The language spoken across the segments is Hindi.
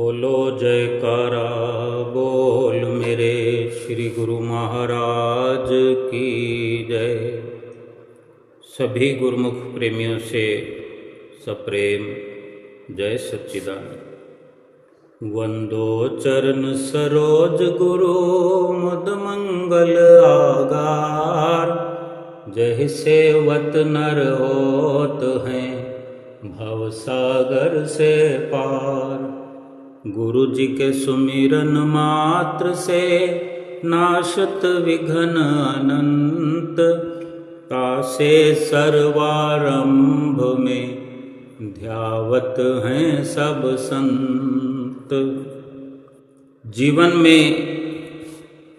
बोलो जयकारा बोल मेरे श्री गुरु महाराज की जय। सभी गुरुमुख प्रेमियों से सप्रेम जय सच्चिदानंद। वंदो चरण सरोज गुरु मुद मंगल आगार। जय सेवत नर होत हैं भव सागर से पार। गुरु जी के सुमिरन मात्र से नाशत विघ्न अनंत। तासे सर्वारंभ में ध्यावत हैं सब संत। जीवन में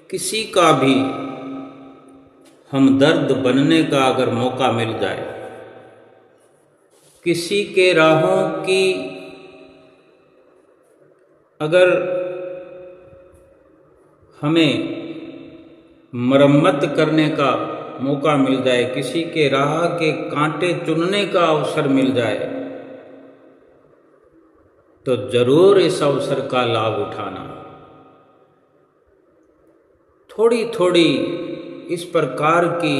किसी का भी हमदर्द बनने का अगर मौका मिल जाए, किसी के राहों की अगर हमें मरम्मत करने का मौका मिल जाए, किसी के राह के कांटे चुनने का अवसर मिल जाए, तो जरूर इस अवसर का लाभ उठाना। थोड़ी थोड़ी इस प्रकार की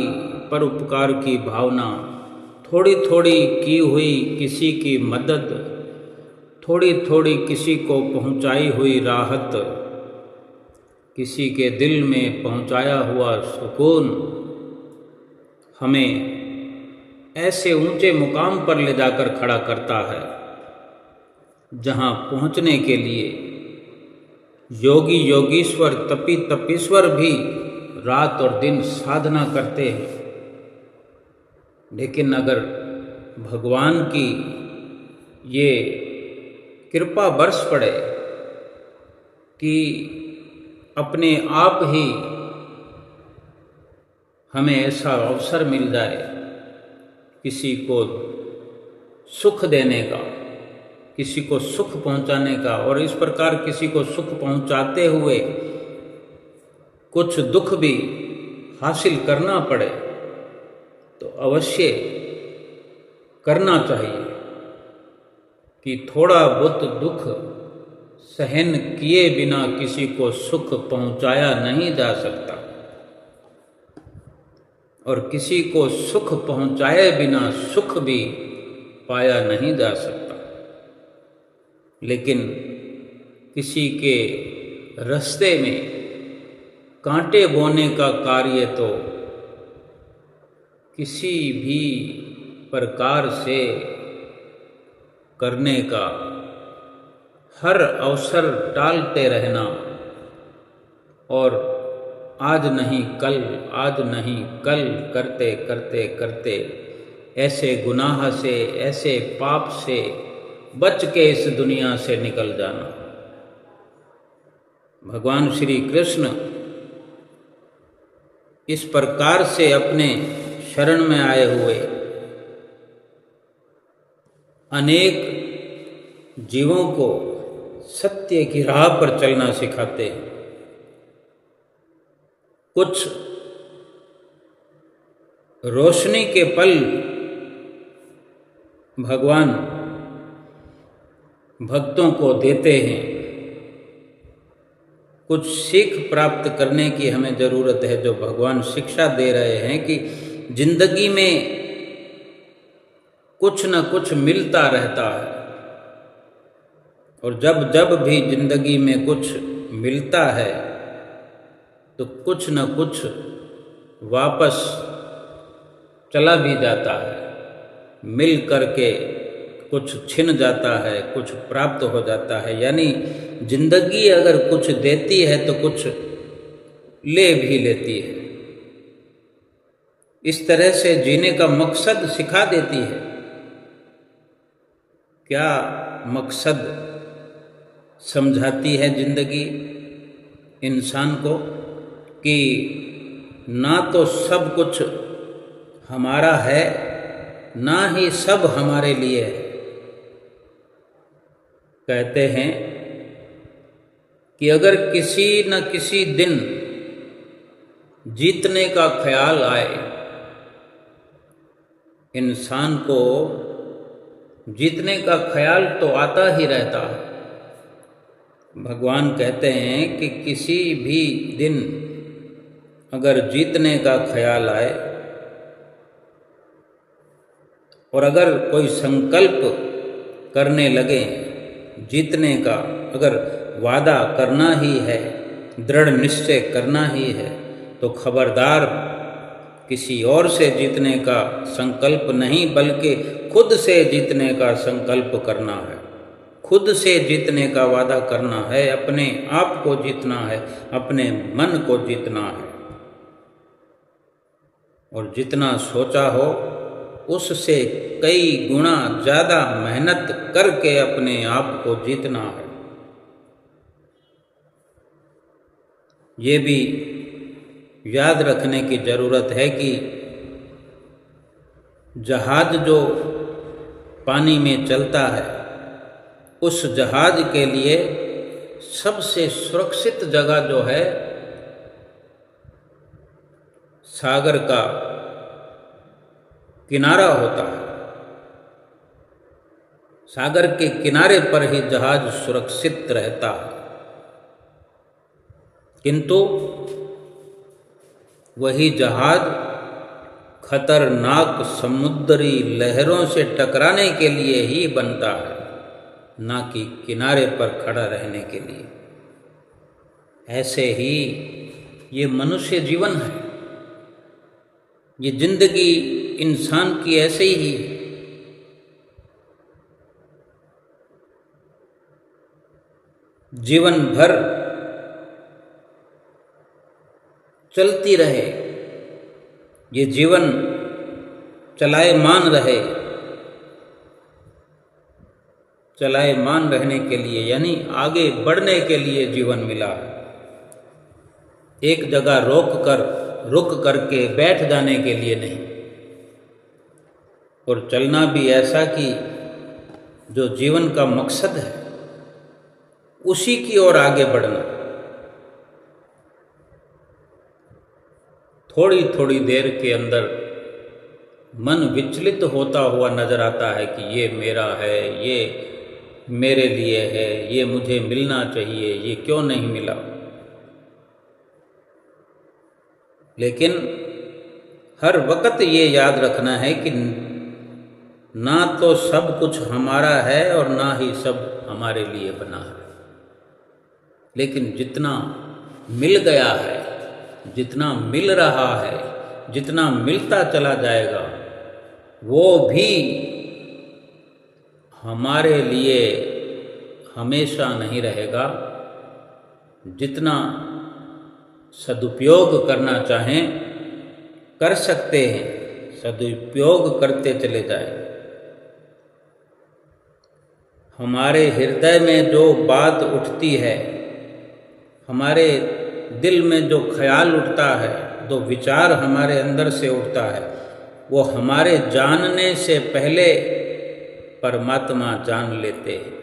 परोपकार की भावना, थोड़ी थोड़ी की हुई किसी की मदद, थोड़ी थोड़ी किसी को पहुंचाई हुई राहत, किसी के दिल में पहुंचाया हुआ सुकून हमें ऐसे ऊंचे मुकाम पर ले जाकर खड़ा करता है जहां पहुंचने के लिए योगी योगीश्वर तपी तपीश्वर भी रात और दिन साधना करते हैं। लेकिन अगर भगवान की ये कृपा बरस पड़े कि अपने आप ही हमें ऐसा अवसर मिल जाए किसी को सुख देने का, किसी को सुख पहुंचाने का, और इस प्रकार किसी को सुख पहुंचाते हुए कुछ दुख भी हासिल करना पड़े, तो अवश्य करना चाहिए कि थोड़ा बहुत दुख सहन किए बिना किसी को सुख पहुंचाया नहीं जा सकता, और किसी को सुख पहुंचाए बिना सुख भी पाया नहीं जा सकता। लेकिन किसी के रास्ते में कांटे बोने का कार्य तो किसी भी प्रकार से करने का, हर अवसर टालते रहना और आज नहीं कल, आज नहीं कल करते करते करते ऐसे गुनाह से, ऐसे पाप से बच के इस दुनिया से निकल जाना। भगवान श्री कृष्ण इस प्रकार से अपने शरण में आए हुए अनेक जीवों को सत्य की राह पर चलना सिखाते हैं। कुछ रोशनी के पल भगवान भक्तों को देते हैं। कुछ सीख प्राप्त करने की हमें जरूरत है, जो भगवान शिक्षा दे रहे हैं कि जिंदगी में कुछ न कुछ मिलता रहता है, और जब जब भी जिंदगी में कुछ मिलता है तो कुछ न कुछ वापस चला भी जाता है। मिल करके कुछ छिन जाता है, कुछ प्राप्त हो जाता है। यानी जिंदगी अगर कुछ देती है तो कुछ ले भी लेती है। इस तरह से जीने का मकसद सिखा देती है। क्या मकसद समझाती है जिंदगी इंसान को कि ना तो सब कुछ हमारा है, ना ही सब हमारे लिए है। कहते हैं कि अगर किसी न किसी दिन जीतने का ख्याल आए, इंसान को जीतने का ख्याल तो आता ही रहता है, भगवान कहते हैं कि किसी भी दिन अगर जीतने का ख्याल आए और अगर कोई संकल्प करने लगे जीतने का, अगर वादा करना ही है, दृढ़ निश्चय करना ही है, तो खबरदार किसी और से जीतने का संकल्प नहीं बल्कि खुद से जीतने का संकल्प करना है। खुद से जीतने का वादा करना है, अपने आप को जीतना है, अपने मन को जीतना है। और जितना सोचा हो उससे कई गुना ज़्यादा मेहनत करके अपने आप को जीतना है। ये भी याद रखने की ज़रूरत है कि जहाज जो पानी में चलता है, उस जहाज के लिए सबसे सुरक्षित जगह जो है सागर का किनारा होता है। सागर के किनारे पर ही जहाज सुरक्षित रहता है, किंतु वही जहाज खतरनाक समुद्री लहरों से टकराने के लिए ही बनता है, ना कि किनारे पर खड़ा रहने के लिए। ऐसे ही ये मनुष्य जीवन है, ये जिंदगी इंसान की ऐसे ही है। जीवन भर चलती रहे, ये जीवन चलायमान रहे। चलायमान रहने के लिए यानी आगे बढ़ने के लिए जीवन मिला है। एक जगह रुक करके बैठ जाने के लिए नहीं। और चलना भी ऐसा कि जो जीवन का मकसद है उसी की ओर आगे बढ़ना। थोड़ी थोड़ी देर के अंदर मन विचलित होता हुआ नजर आता है कि ये मेरा है, ये मेरे लिए है, ये मुझे मिलना चाहिए, ये क्यों नहीं मिला। लेकिन हर वक्त ये याद रखना है कि ना तो सब कुछ हमारा है और ना ही सब हमारे लिए बना है। लेकिन जितना मिल गया है, जितना मिल रहा है, जितना मिलता चला जाएगा, वो भी हमारे लिए हमेशा नहीं रहेगा। जितना सदुपयोग करना चाहें कर सकते हैं, सदुपयोग करते चले जाएं। हमारे हृदय में जो बात उठती है, हमारे दिल में जो ख्याल उठता है, जो विचार हमारे अंदर से उठता है, वो हमारे जानने से पहले परमात्मा जान लेते हैं।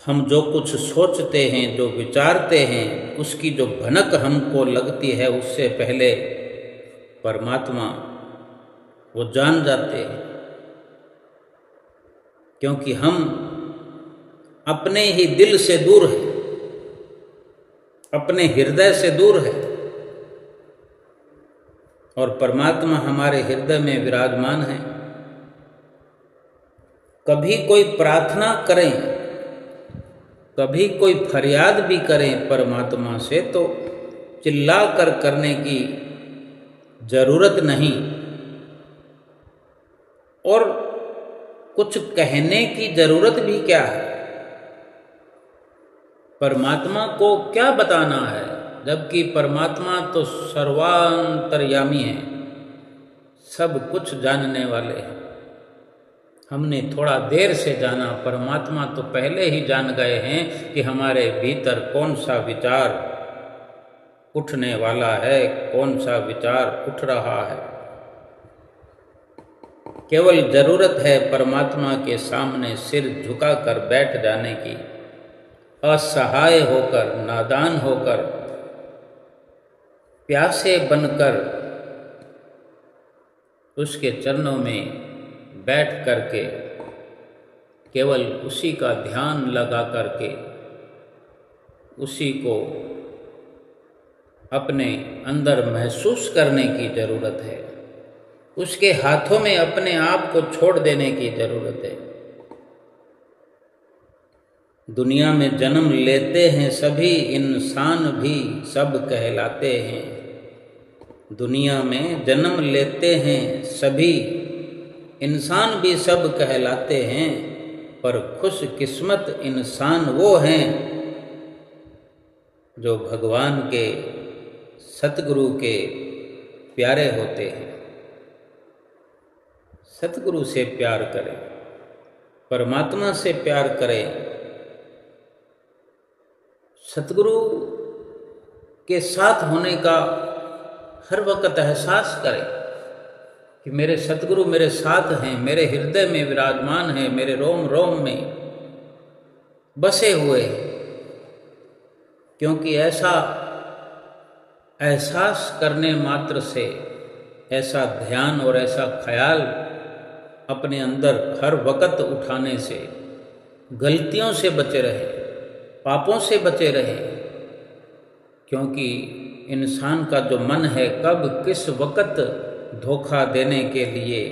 हम जो कुछ सोचते हैं, जो विचारते हैं, उसकी जो भनक हमको लगती है, उससे पहले परमात्मा वो जान जाते हैं। क्योंकि हम अपने ही दिल से दूर हैं, अपने हृदय से दूर है, और परमात्मा हमारे हृदय में विराजमान है। कभी कोई प्रार्थना करें, कभी कोई फरियाद भी करें परमात्मा से, तो चिल्ला कर करने की जरूरत नहीं, और कुछ कहने की जरूरत भी क्या है। परमात्मा को क्या बताना है, जबकि परमात्मा तो सर्वांतर्यामी है, सब कुछ जानने वाले हैं। हमने थोड़ा देर से जाना, परमात्मा तो पहले ही जान गए हैं कि हमारे भीतर कौन सा विचार उठने वाला है, कौन सा विचार उठ रहा है। केवल जरूरत है परमात्मा के सामने सिर झुकाकर बैठ जाने की, असहाय होकर, नादान होकर, प्यासे बनकर उसके चरणों में बैठ करके केवल उसी का ध्यान लगा करके उसी को अपने अंदर महसूस करने की ज़रूरत है। उसके हाथों में अपने आप को छोड़ देने की ज़रूरत है। दुनिया में जन्म लेते हैं सभी, इंसान भी सब कहलाते हैं। दुनिया में जन्म लेते हैं सभी, इंसान भी सब कहलाते हैं। पर खुशकिस्मत इंसान वो हैं जो भगवान के, सतगुरु के प्यारे होते हैं। सतगुरु से प्यार करें, परमात्मा से प्यार करें, सतगुरु के साथ होने का हर वक्त एहसास करें कि मेरे सतगुरु मेरे साथ हैं, मेरे हृदय में विराजमान हैं, मेरे रोम रोम में बसे हुए हैं। क्योंकि ऐसा एहसास करने मात्र से, ऐसा ध्यान और ऐसा ख्याल अपने अंदर हर वक्त उठाने से गलतियों से बचे रहे, पापों से बचे रहे। क्योंकि इंसान का जो मन है कब किस वक्त धोखा देने के लिए,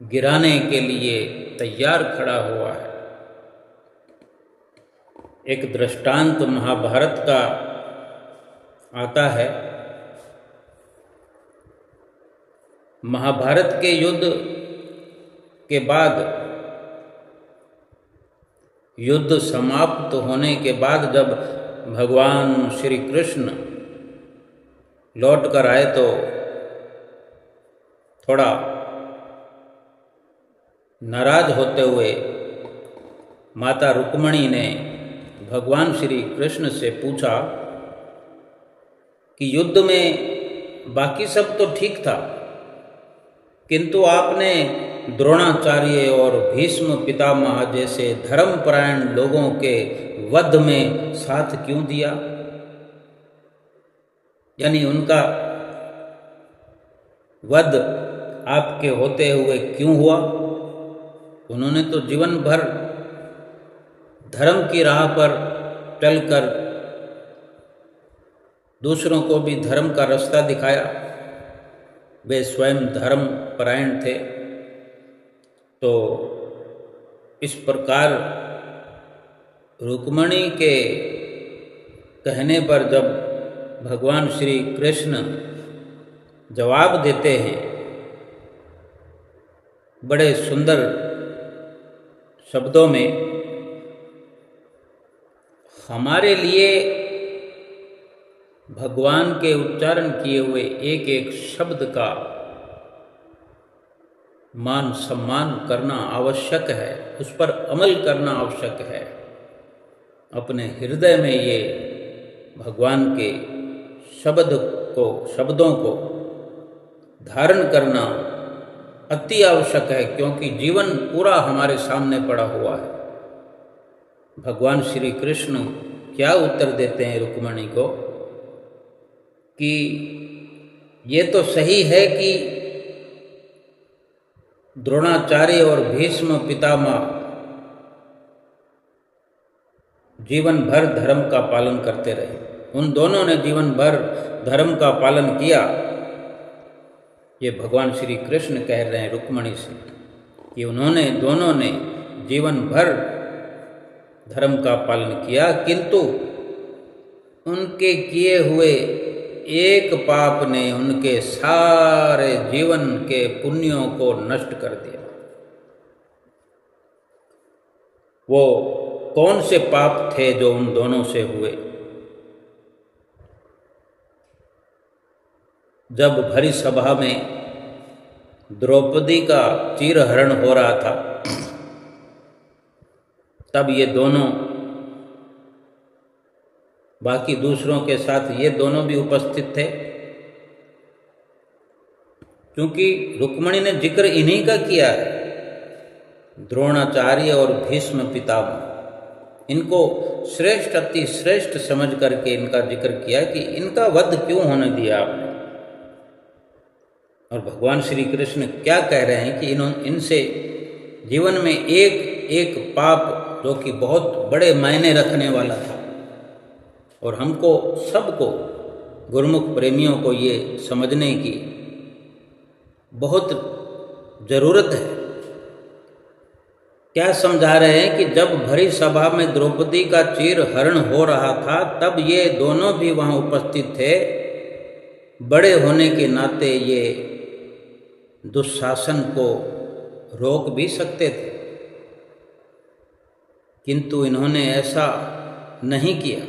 गिराने के लिए तैयार खड़ा हुआ है। एक दृष्टांत महाभारत का आता है। महाभारत के युद्ध के बाद, युद्ध समाप्त होने के बाद जब भगवान श्री कृष्ण लौट कर आए तो थोड़ा नाराज होते हुए माता रुक्मणी ने भगवान श्री कृष्ण से पूछा कि युद्ध में बाकी सब तो ठीक था, किंतु आपने द्रोणाचार्य और भीष्म पितामह जैसे धर्मपरायण लोगों के वध में साथ क्यों दिया? यानी उनका वध आपके होते हुए क्यों हुआ? उन्होंने तो जीवन भर धर्म की राह पर चलकर दूसरों को भी धर्म का रास्ता दिखाया। वे स्वयं धर्म परायण थे। तो इस प्रकार रुक्मणी के कहने पर जब भगवान श्री कृष्ण जवाब देते हैं बड़े सुंदर शब्दों में, हमारे लिए भगवान के उच्चारण किए हुए एक एक शब्द का मान सम्मान करना आवश्यक है, उस पर अमल करना आवश्यक है। अपने हृदय में ये भगवान के शब्दों को धारण करना अति आवश्यक है, क्योंकि जीवन पूरा हमारे सामने पड़ा हुआ है। भगवान श्री कृष्ण क्या उत्तर देते हैं रुक्मणी को कि ये तो सही है कि द्रोणाचार्य और भीष्म पितामह जीवन भर धर्म का पालन करते रहे, उन दोनों ने जीवन भर धर्म का पालन किया। ये भगवान श्री कृष्ण कह रहे हैं रुक्मणी से कि उन्होंने, दोनों ने जीवन भर धर्म का पालन किया, किंतु उनके किए हुए एक पाप ने उनके सारे जीवन के पुण्यों को नष्ट कर दिया। वो कौन से पाप थे जो उन दोनों से हुए? जब भरी सभा में द्रौपदी का चीरहरण हो रहा था, तब ये दोनों, बाकी दूसरों के साथ ये दोनों भी उपस्थित थे। क्योंकि रुक्मणी ने जिक्र इन्हीं का किया है, द्रोणाचार्य और भीष्म पितामह, इनको श्रेष्ठ, अति श्रेष्ठ समझ करके इनका जिक्र किया कि इनका वध क्यों होने दिया आपने। और भगवान श्री कृष्ण क्या कह रहे हैं कि इनसे जीवन में एक एक पाप जो कि बहुत बड़े मायने रखने वाला था, और हमको सबको गुरुमुख प्रेमियों को ये समझने की बहुत ज़रूरत है। क्या समझा रहे हैं कि जब भरी सभा में द्रौपदी का चीर हरण हो रहा था तब ये दोनों भी वहाँ उपस्थित थे। बड़े होने के नाते ये दुशासन को रोक भी सकते थे, किंतु इन्होंने ऐसा नहीं किया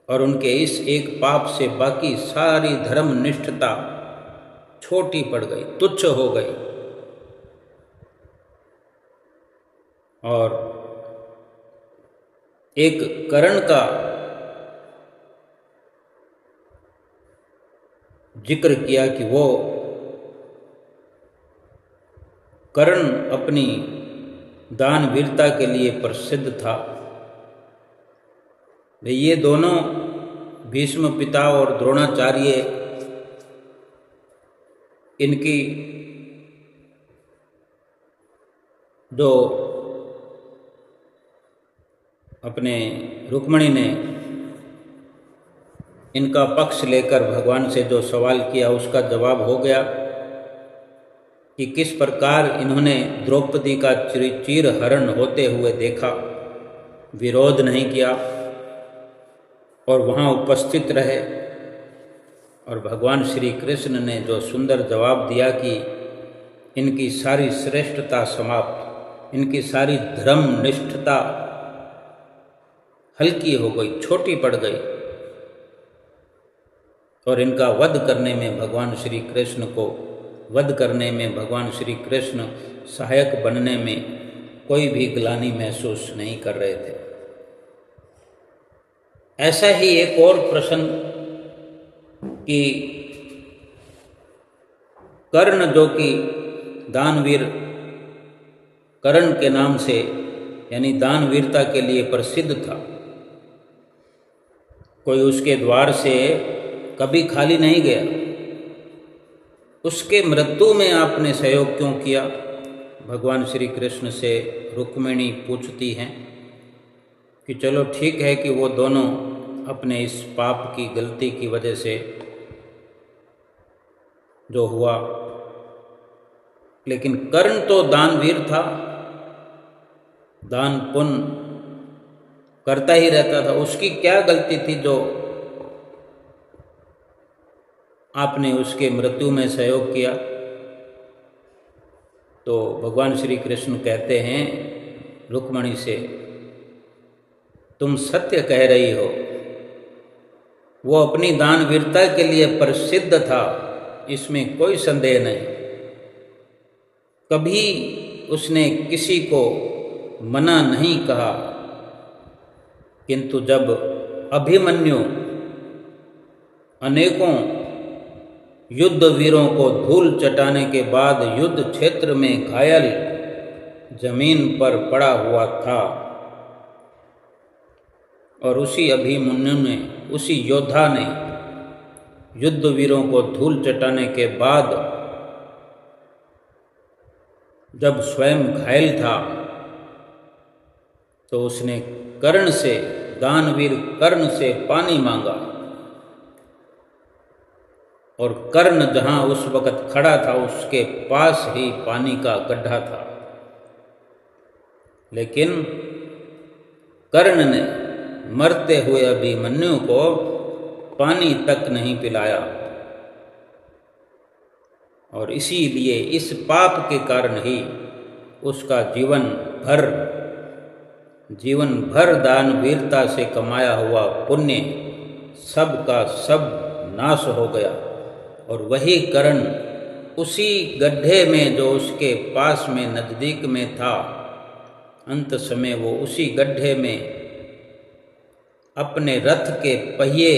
और उनके इस एक पाप से बाकी सारी धर्मनिष्ठता छोटी पड़ गई, तुच्छ हो गई। और एक कर्ण का जिक्र किया कि वो कर्ण अपनी दानवीरता के लिए प्रसिद्ध था। ये दोनों भीष्म पिता और द्रोणाचार्य, इनकी जो अपने रुक्मिणी ने इनका पक्ष लेकर भगवान से जो सवाल किया उसका जवाब हो गया कि किस प्रकार इन्होंने द्रौपदी का चीर हरण होते हुए देखा, विरोध नहीं किया और वहाँ उपस्थित रहे। और भगवान श्री कृष्ण ने जो सुंदर जवाब दिया कि इनकी सारी श्रेष्ठता समाप्त, इनकी सारी धर्मनिष्ठता हल्की हो गई, छोटी पड़ गई, और इनका वध करने में भगवान श्री कृष्ण को वध करने में भगवान श्री कृष्ण सहायक बनने में कोई भी ग्लानि महसूस नहीं कर रहे थे। ऐसा ही एक और प्रश्न कि कर्ण जो कि दानवीर कर्ण के नाम से यानी दानवीरता के लिए प्रसिद्ध था, कोई उसके द्वार से कभी खाली नहीं गया। उसके मृत्यु में आपने सहयोग क्यों किया? भगवान श्री कृष्ण से रुक्मिणी पूछती हैं कि चलो ठीक है कि वो दोनों अपने इस पाप की गलती की वजह से जो हुआ, लेकिन कर्ण तो दानवीर था, दान पुण्य करता ही रहता था। उसकी क्या गलती थी जो आपने उसके मृत्यु में सहयोग किया? तो भगवान श्री कृष्ण कहते हैं रुक्मिणी से, तुम सत्य कह रही हो, वो अपनी दानवीरता के लिए प्रसिद्ध था, इसमें कोई संदेह नहीं। कभी उसने किसी को मना नहीं कहा, किंतु जब अभिमन्यु अनेकों युद्ध वीरों को धूल चटाने के बाद युद्ध क्षेत्र में घायल जमीन पर पड़ा हुआ था, और उसी अभिमन्यु ने, उसी योद्धा ने युद्ध वीरों को धूल चटाने के बाद जब स्वयं घायल था तो उसने कर्ण से, दानवीर कर्ण से पानी मांगा, और कर्ण जहाँ उस वक़्त खड़ा था उसके पास ही पानी का गड्ढा था, लेकिन कर्ण ने मरते हुए अभिमन्यु को पानी तक नहीं पिलाया। और इसीलिए इस पाप के कारण ही उसका जीवन भर दानवीरता से कमाया हुआ पुण्य सब का सब नाश हो गया। और वही कर्ण उसी गड्ढे में जो उसके पास में नज़दीक में था, अंत समय वो उसी गड्ढे में अपने रथ के पहिए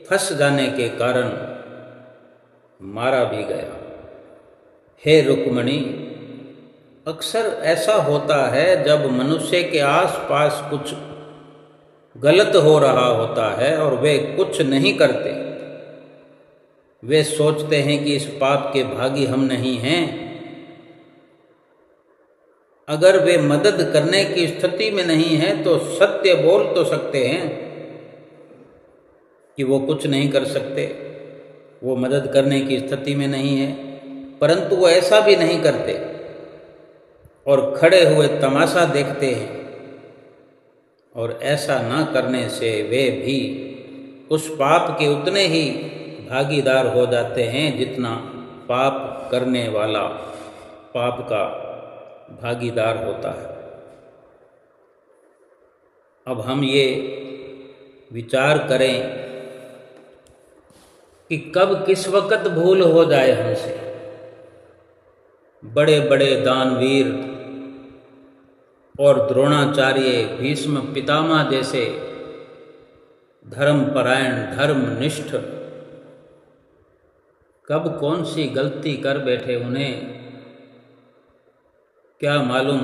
फंस जाने के कारण मारा भी गया। हे रुक्मिणी, अक्सर ऐसा होता है जब मनुष्य के आसपास कुछ गलत हो रहा होता है और वे कुछ नहीं करते, वे सोचते हैं कि इस पाप के भागी हम नहीं हैं, अगर वे मदद करने की स्थिति में नहीं है तो सत्य बोल तो सकते हैं कि वो कुछ नहीं कर सकते, वो मदद करने की स्थिति में नहीं है, परंतु वो ऐसा भी नहीं करते और खड़े हुए तमाशा देखते हैं। और ऐसा ना करने से वे भी उस पाप के उतने ही भागीदार हो जाते हैं जितना पाप करने वाला पाप का भागीदार होता है। अब हम ये विचार करें कि कब किस वक़्त भूल हो जाए हमसे। बड़े बड़े दानवीर और द्रोणाचार्य, भीष्म पितामह जैसे धर्मपरायण, धर्मनिष्ठ कब कौन सी गलती कर बैठे उन्हें क्या मालूम,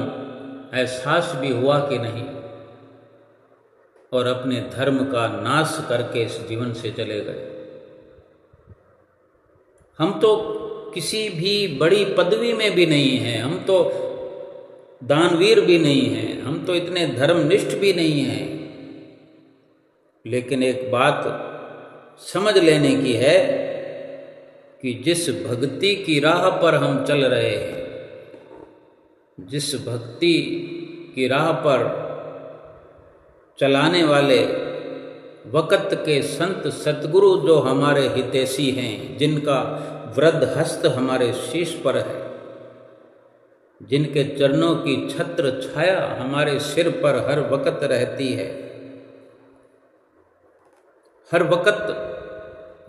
एहसास भी हुआ कि नहीं, और अपने धर्म का नाश करके इस जीवन से चले गए। हम तो किसी भी बड़ी पदवी में भी नहीं हैं, हम तो दानवीर भी नहीं हैं, हम तो इतने धर्मनिष्ठ भी नहीं हैं, लेकिन एक बात समझ लेने की है कि जिस भक्ति की राह पर हम चल रहे हैं, जिस भक्ति की राह पर चलाने वाले वक़्त के संत सतगुरु जो हमारे हितैषी हैं, जिनका वृद्ध हस्त हमारे शीश पर है, जिनके चरणों की छत्र छाया हमारे सिर पर हर वक़्त रहती है, हर वक़्त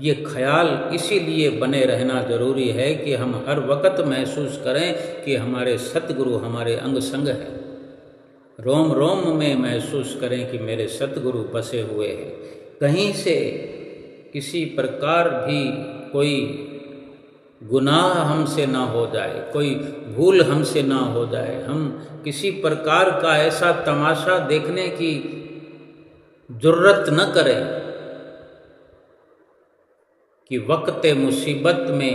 ये ख्याल इसीलिए बने रहना जरूरी है कि हम हर वक़्त महसूस करें कि हमारे सतगुरु हमारे अंग संग हैं। रोम रोम में महसूस करें कि मेरे सतगुरु बसे हुए हैं। कहीं से किसी प्रकार भी कोई गुनाह हमसे ना हो जाए, कोई भूल हमसे ना हो जाए, हम किसी प्रकार का ऐसा तमाशा देखने की जुर्रत न करें कि वक्त मुसीबत में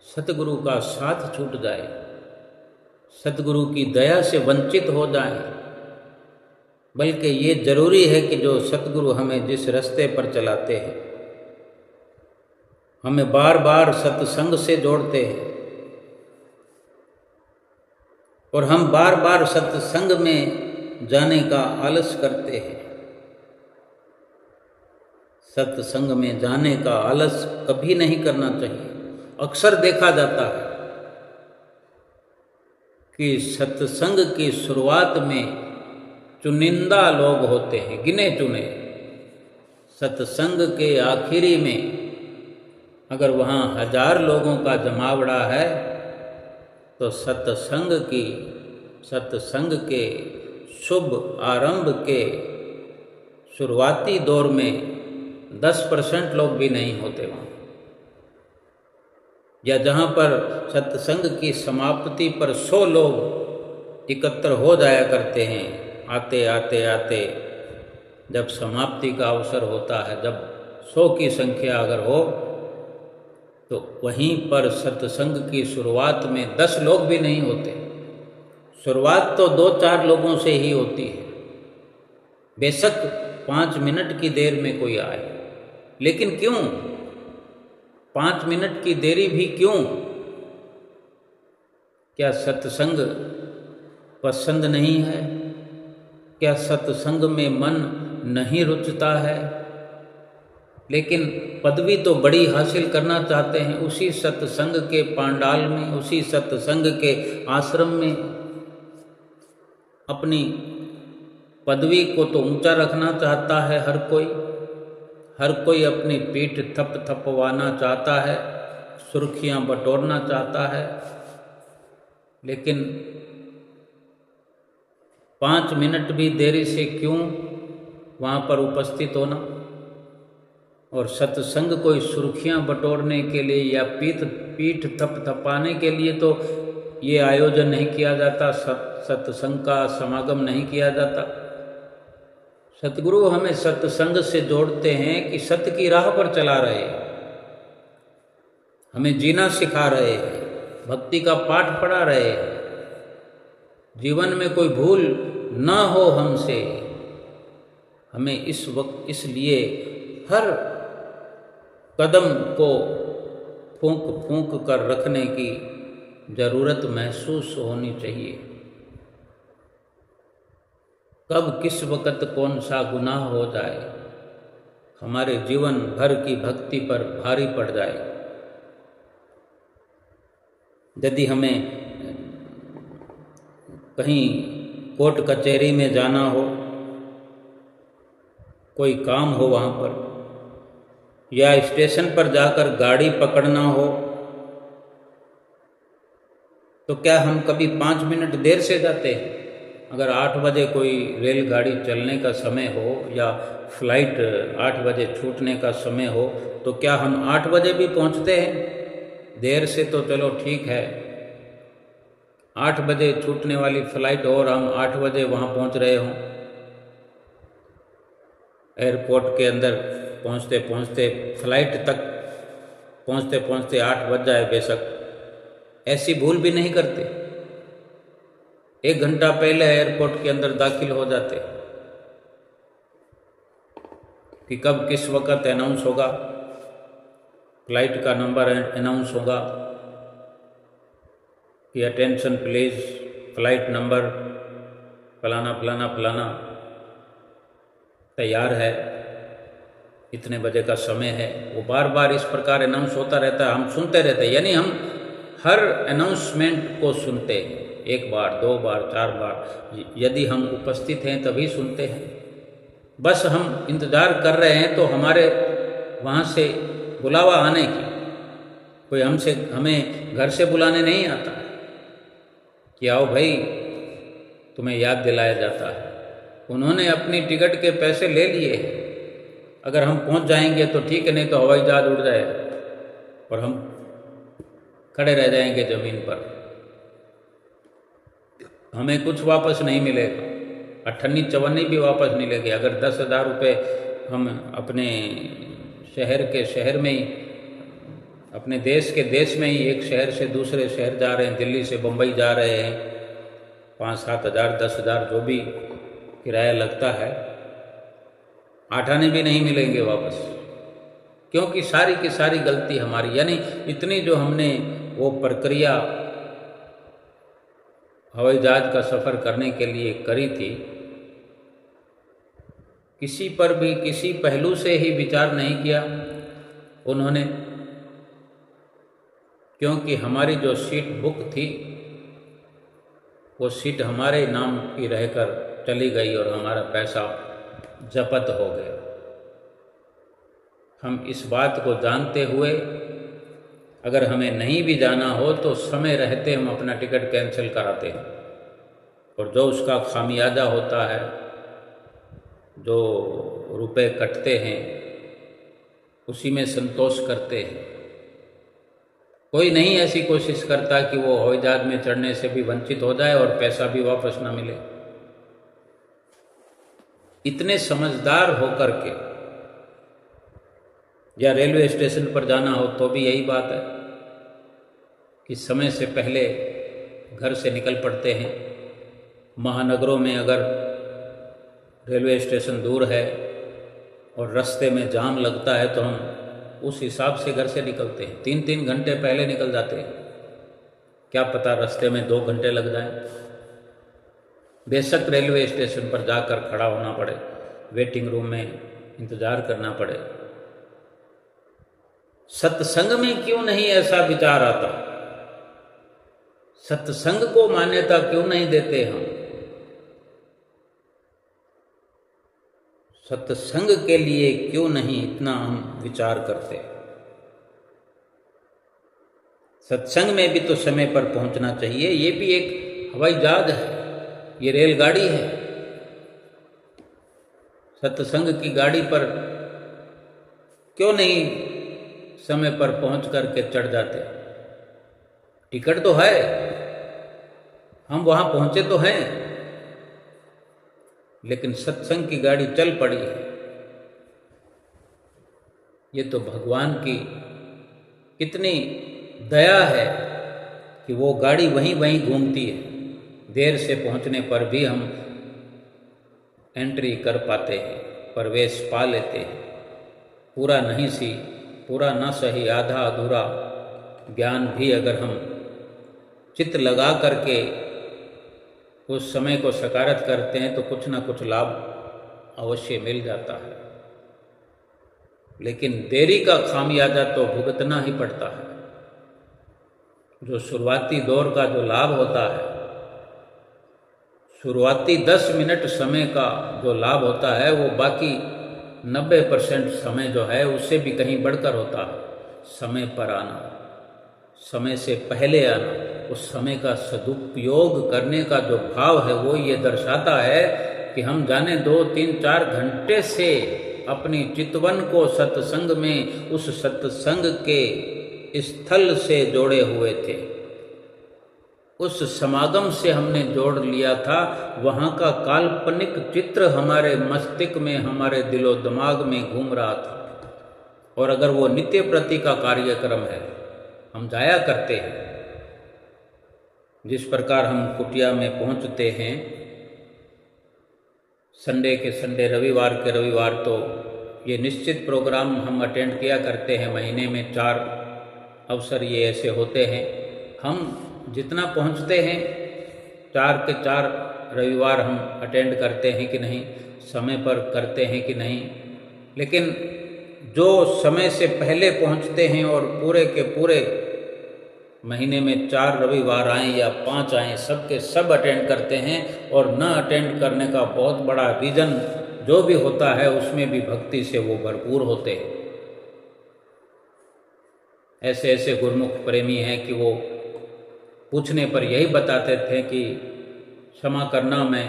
सतगुरु का साथ छूट जाए, सतगुरु की दया से वंचित हो जाए। बल्कि ये जरूरी है कि जो सतगुरु हमें जिस रास्ते पर चलाते हैं, हमें बार बार सत्संग से जोड़ते हैं और हम बार बार सत्संग में जाने का आलस करते हैं। सत्संग में जाने का आलस कभी नहीं करना चाहिए। अक्सर देखा जाता है कि सत्संग की शुरुआत में चुनिंदा लोग होते हैं, गिने चुने। सत्संग के आखिरी में अगर वहाँ 1000 लोगों का जमावड़ा है तो सत्संग के शुभ आरंभ के शुरुआती दौर में 10% लोग भी नहीं होते वहाँ, या जहाँ पर सत्संग की समाप्ति पर 100 लोग एकत्र हो जाया करते हैं। आते आते आते जब समाप्ति का अवसर होता है, जब 100 की संख्या अगर हो, तो वहीं पर सत्संग की शुरुआत में 10 लोग भी नहीं होते। शुरुआत तो 2-4 लोगों से ही होती है। बेशक 5 मिनट की देर में कोई आए, लेकिन क्यों 5 मिनट की देरी भी क्यों? क्या सत्संग पसंद नहीं है? क्या सत्संग में मन नहीं रुचता है? लेकिन पदवी तो बड़ी हासिल करना चाहते हैं, उसी सत्संग के पांडाल में, उसी सत्संग के आश्रम में अपनी पदवी को तो ऊंचा रखना चाहता है। हर कोई अपनी पीठ थपथपवाना चाहता है, सुर्खियां बटोरना चाहता है, लेकिन 5 मिनट भी देरी से क्यों वहाँ पर उपस्थित होना? और सत्संग कोई सुर्खियां बटोरने के लिए या पीठ थपथपाने के लिए तो ये आयोजन नहीं किया जाता, सत्संग का समागम नहीं किया जाता। सतगुरु हमें सत्संग से जोड़ते हैं कि सत्य की राह पर चला रहे हैं, हमें जीना सिखा रहे हैं, भक्ति का पाठ पढ़ा रहे हैं, जीवन में कोई भूल ना हो हमसे। हमें इस वक्त इसलिए हर कदम को फूंक फूंक कर रखने की ज़रूरत महसूस होनी चाहिए। कब किस वक़्त कौन सा गुनाह हो जाए, हमारे जीवन भर की भक्ति पर भारी पड़ जाए। यदि हमें कहीं कोर्ट कचहरी में जाना हो, कोई काम हो वहाँ पर, या स्टेशन पर जाकर गाड़ी पकड़ना हो, तो क्या हम कभी 5 मिनट देर से जाते हैं? अगर 8 बजे कोई रेलगाड़ी चलने का समय हो या फ्लाइट 8 बजे छूटने का समय हो, तो क्या हम 8 बजे भी पहुंचते हैं? देर से तो चलो ठीक है, 8 बजे छूटने वाली फ्लाइट और हम 8 बजे वहाँ पहुँच रहे हों, एयरपोर्ट के अंदर पहुँचते पहुँचते फ्लाइट तक पहुँचते पहुँचते 8 बज जाए बेशक, ऐसी भूल भी नहीं करते। 1 घंटा पहले एयरपोर्ट के अंदर दाखिल हो जाते कि कब किस वक़्त अनाउंस होगा, फ्लाइट का नंबर अनाउंस होगा कि अटेंशन प्लीज़, फ्लाइट नंबर फलाना फलाना फलाना तैयार है, इतने बजे का समय है। वो बार बार इस प्रकार अनाउंस होता रहता है, हम सुनते रहते हैं। यानी हम हर अनाउंसमेंट को सुनते हैं, 1 बार 2 बार 4 बार, यदि हम उपस्थित हैं तभी सुनते हैं। बस हम इंतज़ार कर रहे हैं तो हमारे वहाँ से बुलावा आने की, कोई हमें घर से बुलाने नहीं आता है कि आओ भाई, तुम्हें याद दिलाया जाता है। उन्होंने अपनी टिकट के पैसे ले लिए हैं, अगर हम पहुँच जाएंगे तो ठीक है, नहीं तो हवाई जहाज उड़ जाएगा और हम खड़े रह जाएंगे ज़मीन पर, हमें कुछ वापस नहीं मिलेगा, अठन्नी चवन्नी भी वापस नहीं लेंगे। अगर 10,000 रुपये हम अपने शहर में ही, अपने देश के देश में ही एक शहर से दूसरे शहर जा रहे हैं, दिल्ली से बम्बई जा रहे हैं, 5-7 हज़ार 10,000 जो भी किराया लगता है, 8 आने भी नहीं मिलेंगे वापस, क्योंकि सारी की सारी गलती हमारी। यानी इतनी जो हमने वो प्रक्रिया हवाई जहाज का सफ़र करने के लिए करी थी, किसी पर भी किसी पहलू से ही विचार नहीं किया उन्होंने, क्योंकि हमारी जो सीट बुक थी वो सीट हमारे नाम की रहकर चली गई और हमारा पैसा जब्त हो गया। हम इस बात को जानते हुए अगर हमें नहीं भी जाना हो तो समय रहते हम अपना टिकट कैंसिल कराते हैं, और जो उसका खामियाजा होता है, जो रुपए कटते हैं, उसी में संतोष करते हैं। कोई नहीं ऐसी कोशिश करता कि वो हवाई जहाज में चढ़ने से भी वंचित हो जाए और पैसा भी वापस ना मिले। इतने समझदार होकर के, या रेलवे स्टेशन पर जाना हो तो भी यही बात है कि समय से पहले घर से निकल पड़ते हैं। महानगरों में अगर रेलवे स्टेशन दूर है और रास्ते में जाम लगता है तो हम उस हिसाब से घर से निकलते हैं, 3-3 घंटे पहले निकल जाते हैं, क्या पता रास्ते में 2 घंटे लग जाएं। बेशक रेलवे स्टेशन पर जाकर खड़ा होना पड़े, वेटिंग रूम में इंतज़ार करना पड़े। सत्संग में क्यों नहीं ऐसा विचार आता? सत्संग को मान्यता क्यों नहीं देते हम? सत्संग के लिए क्यों नहीं इतना हम विचार करते? सत्संग में भी तो समय पर पहुंचना चाहिए। ये भी एक हवाई जहाज है, ये रेलगाड़ी है। सत्संग की गाड़ी पर क्यों नहीं समय पर पहुंच करके चढ़ जाते? टिकट तो है, हम वहां पहुंचे तो हैं, लेकिन सत्संग की गाड़ी चल पड़ी है। ये तो भगवान की कितनी दया है कि वो गाड़ी वहीं वहीं घूमती है। देर से पहुंचने पर भी हम एंट्री कर पाते हैं, प्रवेश पा लेते हैं। पूरा न सही आधा अधूरा ज्ञान भी अगर हम चित्त लगा करके उस समय को सकारत करते हैं तो कुछ ना कुछ लाभ अवश्य मिल जाता है। लेकिन देरी का खामियाजा तो भुगतना ही पड़ता है। जो शुरुआती दौर का जो लाभ होता है, शुरुआती 10 मिनट समय का जो लाभ होता है, वो बाकी 90% समय जो है उससे भी कहीं बढ़कर होता है। समय पर आना, समय से पहले आना, उस समय का सदुपयोग करने का जो भाव है वो ये दर्शाता है कि हम जाने 2, 3, 4 घंटे से अपनी चितवन को सत्संग में, उस सत्संग के स्थल से जोड़े हुए थे। उस समागम से हमने जोड़ लिया था। वहाँ का काल्पनिक चित्र हमारे मस्तिष्क में, हमारे दिलो दिमाग में घूम रहा था। और अगर वो नित्य प्रति का कार्यक्रम है, हम जाया करते हैं, जिस प्रकार हम कुटिया में पहुँचते हैं संडे के संडे, रविवार के रविवार, तो ये निश्चित प्रोग्राम हम अटेंड किया करते हैं। महीने में 4 अवसर ये ऐसे होते हैं। हम जितना पहुंचते हैं 4 के 4 रविवार हम अटेंड करते हैं कि नहीं, समय पर करते हैं कि नहीं। लेकिन जो समय से पहले पहुंचते हैं और पूरे के पूरे महीने में 4 रविवार आएँ या 5 आएँ, सब के सब अटेंड करते हैं। और न अटेंड करने का बहुत बड़ा रीज़न जो भी होता है, उसमें भी भक्ति से वो भरपूर होते हैं। ऐसे ऐसे गुरुमुख प्रेमी हैं कि वो पूछने पर यही बताते थे कि क्षमा करना, मैं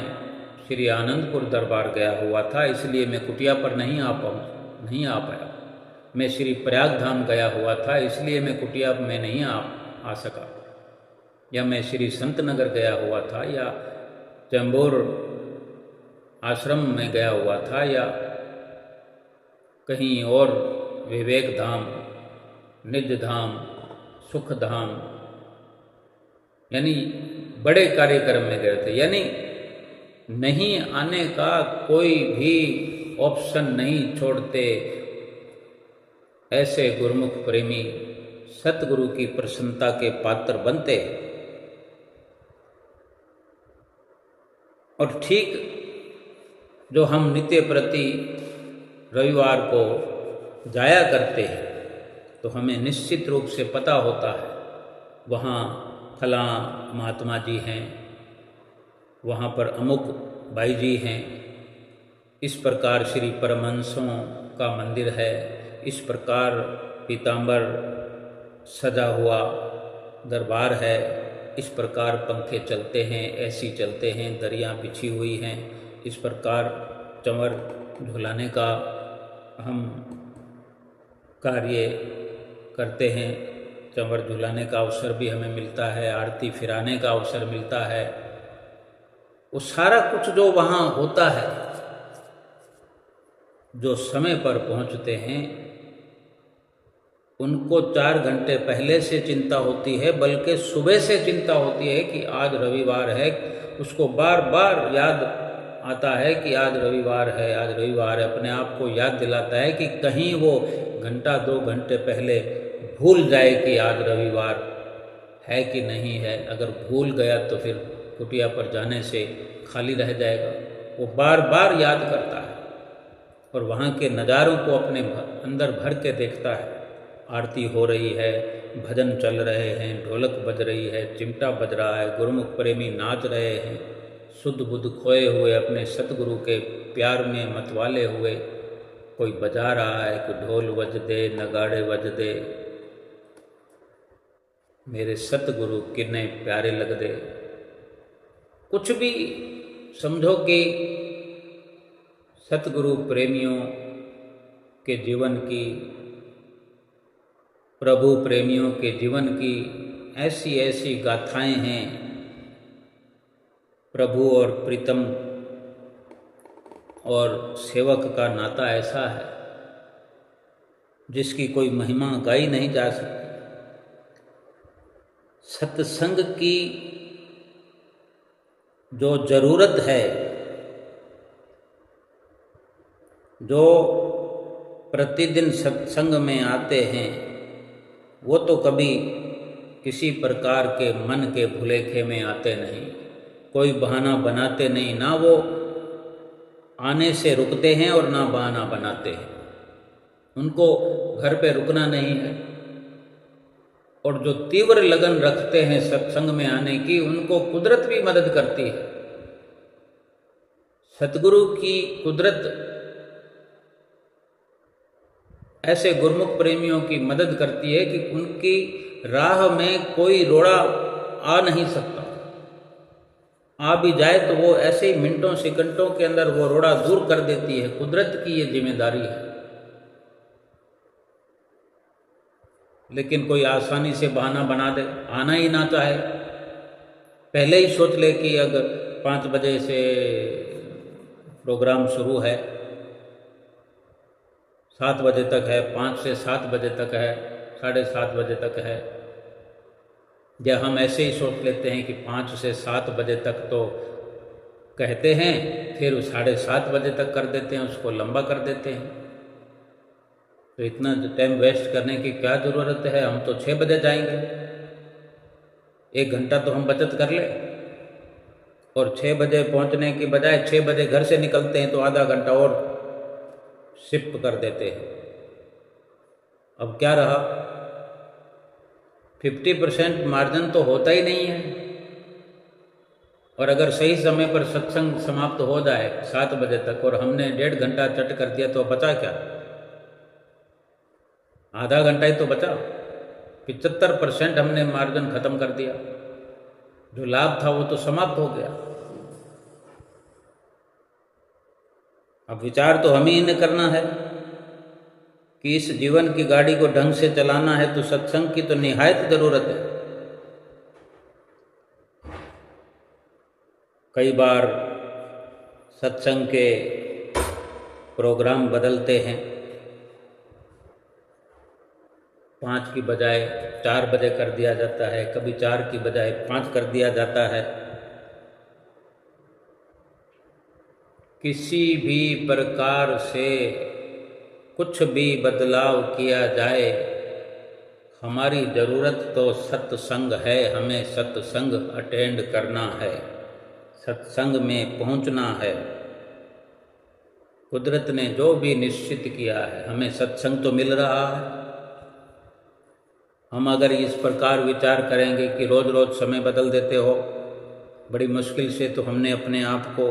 श्री आनंदपुर दरबार गया हुआ था, इसलिए मैं कुटिया पर नहीं आ पाया। मैं श्री प्रयाग धाम गया हुआ था, इसलिए मैं कुटिया में नहीं आ सका। या मैं श्री संत नगर गया हुआ था, या चैम्बूर आश्रम में गया हुआ था, या कहीं और विवेक धाम, निज धाम, सुख धाम, यानी बड़े कार्यक्रम में गए थे। यानी नहीं आने का कोई भी ऑप्शन नहीं छोड़ते। ऐसे गुरुमुख प्रेमी सतगुरु की प्रसन्नता के पात्र बनते। और ठीक जो हम नित्य प्रति रविवार को जाया करते हैं, तो हमें निश्चित रूप से पता होता है वहाँ फलां महात्मा जी हैं, वहाँ पर अमुक भाई जी हैं, इस प्रकार श्री परमहंसों का मंदिर है, इस प्रकार पीताम्बर सजा हुआ दरबार है, इस प्रकार पंखे चलते हैं, एसी चलते हैं, दरियाँ बिछी हुई हैं, इस प्रकार चंवर झुलाने का हम कार्य करते हैं। चंवर झुलाने का अवसर भी हमें मिलता है, आरती फिराने का अवसर मिलता है। वो सारा कुछ जो वहाँ होता है, जो समय पर पहुँचते हैं, उनको 4 घंटे पहले से चिंता होती है, बल्कि सुबह से चिंता होती है कि आज रविवार है। उसको बार बार याद आता है कि आज रविवार है, आज रविवार है। अपने आप को याद दिलाता है कि कहीं वो घंटा 2 घंटे पहले भूल जाए कि आज रविवार है कि नहीं है। अगर भूल गया तो फिर कुटिया पर जाने से खाली रह जाएगा। वो बार बार याद करता है और वहाँ के नज़ारों को अपने अंदर भर के देखता है। आरती हो रही है, भजन चल रहे हैं, ढोलक बज रही है, चिमटा बज रहा है, गुरुमुख प्रेमी नाच रहे हैं, शुद्ध बुद्ध खोए हुए अपने सतगुरु के प्यार में मतवाले हुए। कोई बजा रहा है कि ढोल बज दे, नगाड़े बज दे, मेरे सतगुरु कितने प्यारे लग दे। कुछ भी समझो कि सतगुरु प्रेमियों के जीवन की, प्रभु प्रेमियों के जीवन की ऐसी ऐसी गाथाएं हैं। प्रभु और प्रीतम और सेवक का नाता ऐसा है जिसकी कोई महिमा गाई नहीं जा सकती। सत्संग की जो ज़रूरत है, जो प्रतिदिन सत्संग में आते हैं, वो तो कभी किसी प्रकार के मन के भुलेखे में आते नहीं, कोई बहाना बनाते नहीं, ना वो आने से रुकते हैं और ना बहाना बनाते हैं। उनको घर पे रुकना नहीं है। और जो तीव्र लगन रखते हैं सत्संग में आने की, उनको कुदरत भी मदद करती है। सतगुरु की कुदरत ऐसे गुरमुख प्रेमियों की मदद करती है कि उनकी राह में कोई रोड़ा आ नहीं सकता। आ भी जाए तो वो ऐसे ही मिनटों सेकंडों के अंदर वो रोड़ा दूर कर देती है। कुदरत की ये जिम्मेदारी है। लेकिन कोई आसानी से बहाना बना दे, आना ही ना चाहे, पहले ही सोच ले कि अगर 5 बजे से प्रोग्राम शुरू है, 7 बजे तक है, 5 से 7 बजे तक है, 7:30 बजे तक है, या हम ऐसे ही सोच लेते हैं कि 5 से 7 बजे तक तो कहते हैं, फिर 7:30 बजे तक कर देते हैं, उसको लंबा कर देते हैं। तो इतना टाइम वेस्ट करने की क्या ज़रूरत है? हम तो 6 बजे जाएंगे, 1 घंटा तो हम बचत कर ले। और 6 बजे पहुंचने की बजाय 6 बजे घर से निकलते हैं तो आधा घंटा और शिफ्ट कर देते हैं। अब क्या रहा? 50% मार्जिन तो होता ही नहीं है। और अगर सही समय पर सत्संग समाप्त हो जाए 7 बजे तक और हमने 1.5 घंटा चट कर दिया तो बचा क्या? आधा घंटा ही तो बचा। 75% हमने मार्जिन खत्म कर दिया। जो लाभ था वो तो समाप्त हो गया। अब विचार तो हम ही ने करना है कि इस जीवन की गाड़ी को ढंग से चलाना है तो सत्संग की तो निहायत ज़रूरत है। कई बार सत्संग के प्रोग्राम बदलते हैं, 5 की बजाय 4 बजे कर दिया जाता है, कभी 4 की बजाय 5 कर दिया जाता है। किसी भी प्रकार से कुछ भी बदलाव किया जाए, हमारी ज़रूरत तो सत्संग है। हमें सत्संग अटेंड करना है, सत्संग में पहुंचना है। कुदरत ने जो भी निश्चित किया है, हमें सत्संग तो मिल रहा है। हम अगर इस प्रकार विचार करेंगे कि रोज़ रोज़ समय बदल देते हो, बड़ी मुश्किल से तो हमने अपने आप को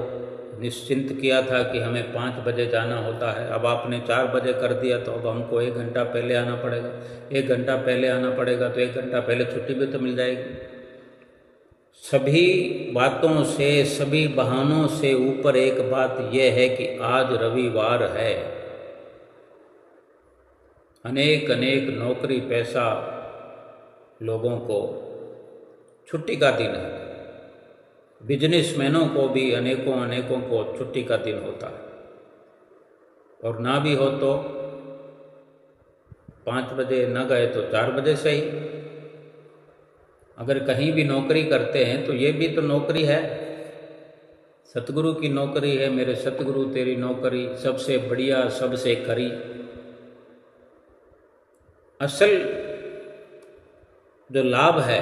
निश्चिंत किया था कि हमें 5 बजे जाना होता है, अब आपने 4 बजे कर दिया तो अब हमको 1 घंटा पहले आना पड़ेगा। 1 घंटा पहले आना पड़ेगा तो 1 घंटा पहले छुट्टी भी तो मिल जाएगी। सभी बातों से, सभी बहानों से ऊपर एक बात यह है कि आज रविवार है। अनेक अनेक नौकरी पैसा लोगों को छुट्टी का दिन है। बिजनेसमैनों को भी अनेकों को छुट्टी का दिन होता है। और ना भी हो तो 5 बजे न गए तो 4 बजे से ही। अगर कहीं भी नौकरी करते हैं तो ये भी तो नौकरी है, सतगुरु की नौकरी है। मेरे सतगुरु तेरी नौकरी सबसे बढ़िया, सबसे खरी। असल जो लाभ है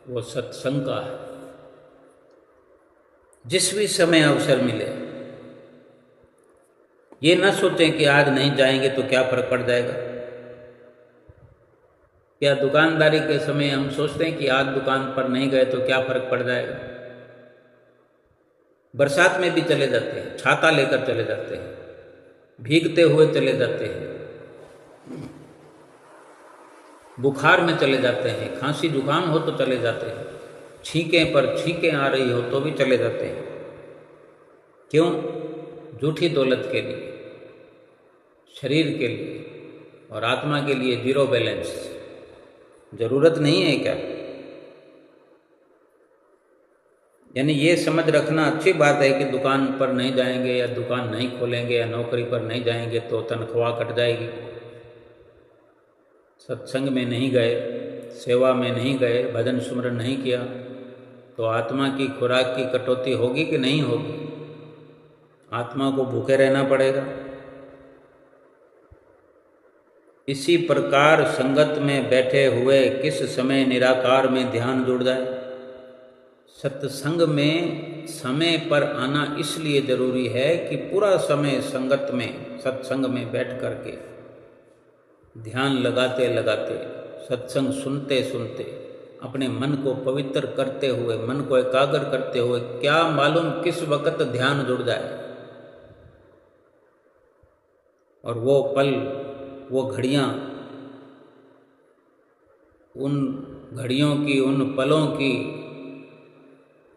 वो सत्संग का है। जिस भी समय अवसर मिले, ये न सोचें कि आज नहीं जाएंगे तो क्या फर्क पड़ जाएगा। या दुकानदारी के समय हम सोचते हैं कि आज दुकान पर नहीं गए तो क्या फर्क पड़ जाएगा। बरसात में भी चले जाते हैं, छाता लेकर चले जाते हैं, भीगते हुए चले जाते हैं, बुखार में चले जाते हैं, खांसी जुकाम हो तो चले जाते हैं, छींकें पर छींकें आ रही हो तो भी चले जाते हैं। क्यों? झूठी दौलत के लिए, शरीर के लिए और आत्मा के लिए जीरो बैलेंस। जरूरत नहीं है क्या? यानी ये समझ रखना अच्छी बात है कि दुकान पर नहीं जाएंगे या दुकान नहीं खोलेंगे या नौकरी पर नहीं जाएंगे तो तनख्वाह कट जाएगी। सत्संग में नहीं गए, सेवा में नहीं गए, भजन सुमरन नहीं किया तो आत्मा की खुराक की कटौती होगी कि नहीं होगी? आत्मा को भूखे रहना पड़ेगा। इसी प्रकार संगत में बैठे हुए किस समय निराकार में ध्यान जुड़ जाए? सत्संग में समय पर आना इसलिए जरूरी है कि पूरा समय संगत में, सत्संग में बैठ करके ध्यान लगाते लगाते, सत्संग सुनते सुनते, अपने मन को पवित्र करते हुए, मन को एकाग्र करते हुए, क्या मालूम किस वक्त ध्यान जुड़ जाए और वो पल, वो घड़ियाँ, उन घड़ियों की, उन पलों की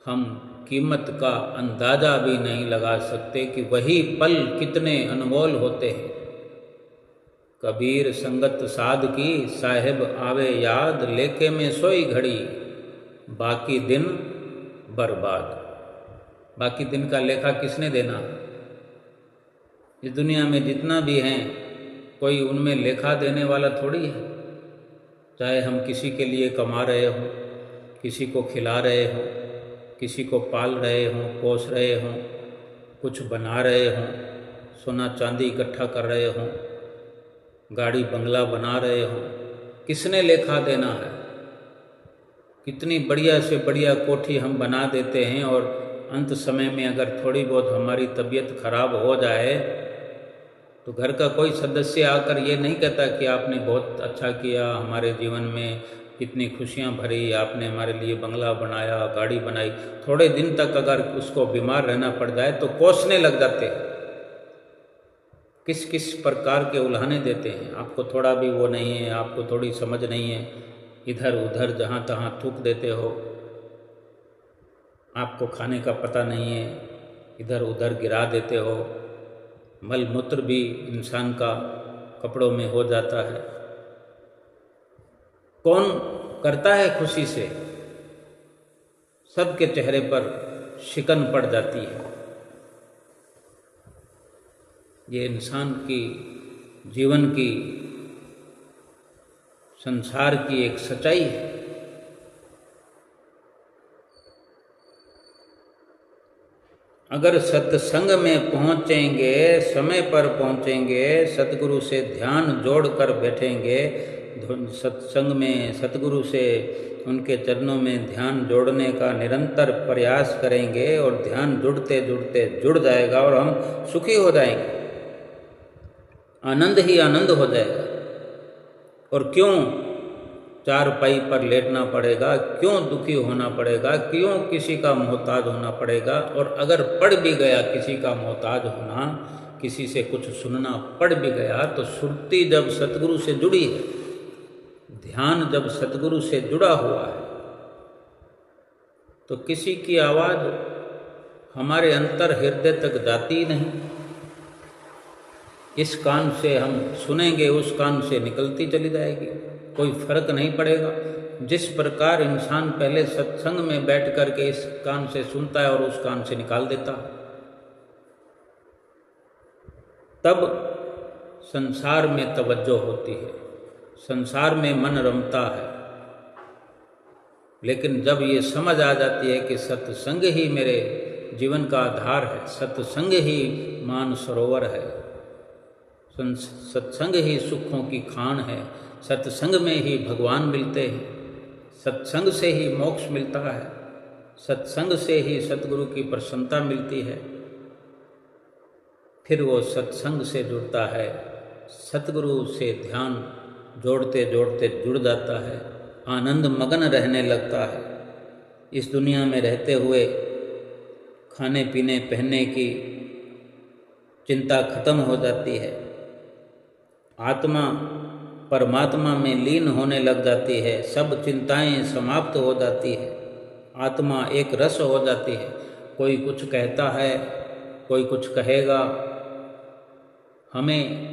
हम कीमत का अंदाज़ा भी नहीं लगा सकते कि वही पल कितने अनमोल होते हैं। कबीर संगत साध की, साहिब आवे याद, लेके में सोई घड़ी, बाकी दिन बर्बाद। बाकी दिन का लेखा किसने देना? इस दुनिया में जितना भी हैं, कोई उनमें लेखा देने वाला थोड़ी है। चाहे हम किसी के लिए कमा रहे हों, किसी को खिला रहे हों, किसी को पाल रहे हों, पोस रहे हों, कुछ बना रहे हों, सोना चांदी इकट्ठा कर रहे हों, गाड़ी बंगला बना रहे हों, किसने लेखा देना है? कितनी बढ़िया से बढ़िया कोठी हम बना देते हैं और अंत समय में अगर थोड़ी बहुत हमारी तबीयत खराब हो जाए तो घर का कोई सदस्य आकर ये नहीं कहता कि आपने बहुत अच्छा किया, हमारे जीवन में कितनी खुशियाँ भरी, आपने हमारे लिए बंगला बनाया, गाड़ी बनाई। थोड़े दिन तक अगर उसको बीमार रहना पड़ जाए तो कोसने लग जाते हैं, किस किस प्रकार के उल्हाने देते हैं। आपको थोड़ा भी वो नहीं है, आपको थोड़ी समझ नहीं है, इधर उधर जहाँ तहाँ थूक देते हो, आपको खाने का पता नहीं है, इधर उधर गिरा देते हो, मल मूत्र भी इंसान का कपड़ों में हो जाता है। कौन करता है खुशी से? सबके चेहरे पर शिकन पड़ जाती है। ये इंसान की जीवन की, संसार की एक सच्चाई है। अगर सत्संग में पहुँचेंगे, समय पर पहुँचेंगे, सतगुरु से ध्यान जोड़कर बैठेंगे, सत्संग में सतगुरु से उनके चरणों में ध्यान जोड़ने का निरंतर प्रयास करेंगे और ध्यान जुड़ते जुड़ते जुड़ जाएगा और हम सुखी हो जाएंगे, आनंद ही आनंद हो जाएगा। और क्यों चारपाई पर लेटना पड़ेगा, क्यों दुखी होना पड़ेगा, क्यों किसी का मोहताज होना पड़ेगा? और अगर पड़ भी गया किसी का मोहताज होना, किसी से कुछ सुनना पड़ भी गया, तो सुरती जब सतगुरु से जुड़ी है, ध्यान जब सतगुरु से जुड़ा हुआ है, तो किसी की आवाज़ हमारे अंतर हृदय तक जाती ही नहीं। इस कान से हम सुनेंगे, उस कान से निकलती चली जाएगी, कोई फर्क नहीं पड़ेगा। जिस प्रकार इंसान पहले सत्संग में बैठ कर के इस कान से सुनता है और उस कान से निकाल देता, तब संसार में तवज्जो होती है, संसार में मन रमता है। लेकिन जब ये समझ आ जाती है कि सत्संग ही मेरे जीवन का आधार है, सत्संग ही मान सरोवर है, सत्संग ही सुखों की खान है, सत्संग में ही भगवान मिलते हैं, सत्संग से ही मोक्ष मिलता है, सत्संग से ही सतगुरु की प्रसन्नता मिलती है। फिर वो सत्संग से जुड़ता है, सतगुरु से ध्यान जोड़ते जोड़ते जुड़ जाता है, आनंद मगन रहने लगता है। इस दुनिया में रहते हुए खाने पीने पहनने की चिंता खत्म हो जाती है, आत्मा परमात्मा में लीन होने लग जाती है, सब चिंताएं समाप्त हो जाती है, आत्मा एक रस हो जाती है। कोई कुछ कहता है, कोई कुछ कहेगा, हमें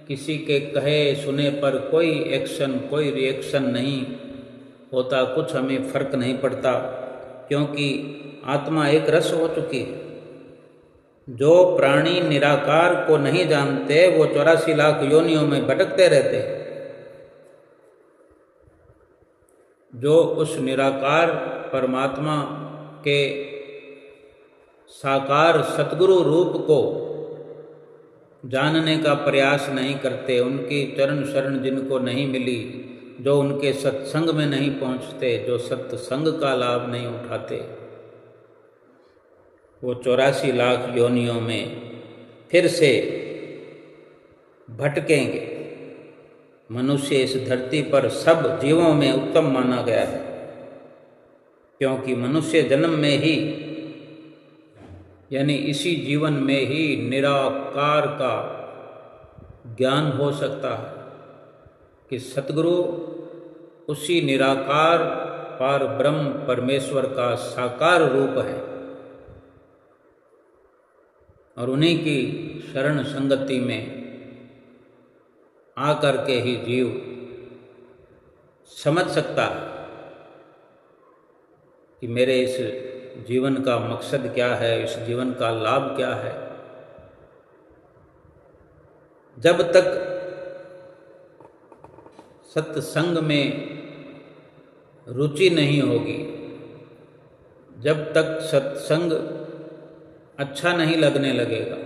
किसी के कहे सुने पर कोई एक्शन, कोई रिएक्शन नहीं होता, कुछ हमें फर्क नहीं पड़ता, क्योंकि आत्मा एक रस हो चुकी है। जो प्राणी निराकार को नहीं जानते वो 84 लाख योनियों में भटकते रहते हैं। जो उस निराकार परमात्मा के साकार सतगुरु रूप को जानने का प्रयास नहीं करते, उनकी चरण शरण जिनको नहीं मिली, जो उनके सत्संग में नहीं पहुंचते, जो सत्संग का लाभ नहीं उठाते, वो 84 लाख योनियों में फिर से भटकेंगे। मनुष्य इस धरती पर सब जीवों में उत्तम माना गया है, क्योंकि मनुष्य जन्म में ही यानी इसी जीवन में ही निराकार का ज्ञान हो सकता है कि सतगुरु उसी निराकार पार ब्रह्म परमेश्वर का साकार रूप है, और उन्हीं की शरण संगति में आकर के ही जीव समझ सकता है कि मेरे इस जीवन का मकसद क्या है, इस जीवन का लाभ क्या है। जब तक सत्संग में रुचि नहीं होगी, जब तक सत्संग अच्छा नहीं लगने लगेगा,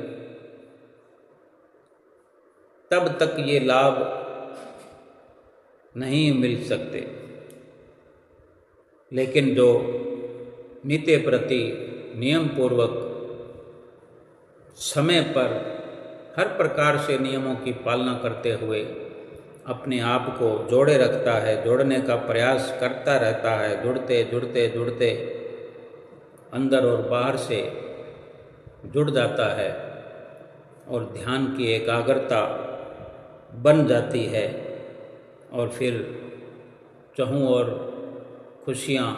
तब तक ये लाभ नहीं मिल सकते। लेकिन जो नित्य प्रति नियम पूर्वक समय पर हर प्रकार से नियमों की पालना करते हुए अपने आप को जोड़े रखता है, जोड़ने का प्रयास करता रहता है, जुड़ते जुड़ते जुड़ते अंदर और बाहर से जुड़ जाता है और ध्यान की एकाग्रता बन जाती है, और फिर चहूँ और खुशियाँ,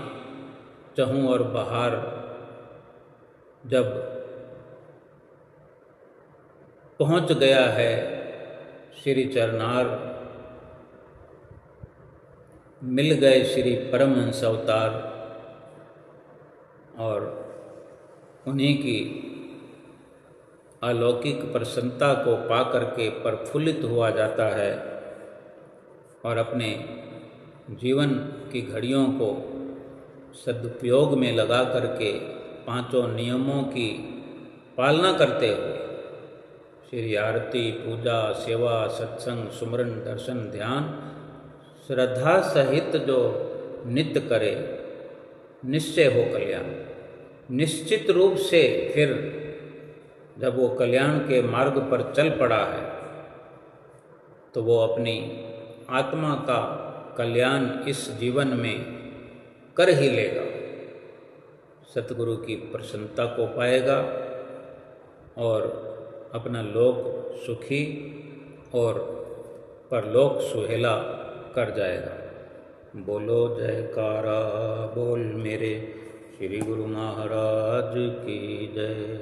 चहूँ और बहार जब पहुँच गया है श्री चरनार, मिल गए श्री परमहंस अवतार, और उन्हीं की अलौकिक प्रसन्नता को पा करके प्रफुल्लित हुआ जाता है और अपने जीवन की घड़ियों को सदुपयोग में लगा करके पांचों नियमों की पालना करते हुए श्री आरती, पूजा, सेवा, सत्संग, सुमरन, दर्शन, ध्यान श्रद्धा सहित जो नित्य करे, निश्चय हो कल्याण। निश्चित रूप से फिर जब वो कल्याण के मार्ग पर चल पड़ा है तो वो अपनी आत्मा का कल्याण इस जीवन में कर ही लेगा, सतगुरु की प्रसन्नता को पाएगा और अपना लोक सुखी और परलोक सुहेला कर जाएगा। बोलो जयकारा बोल मेरे श्री गुरु महाराज की जय।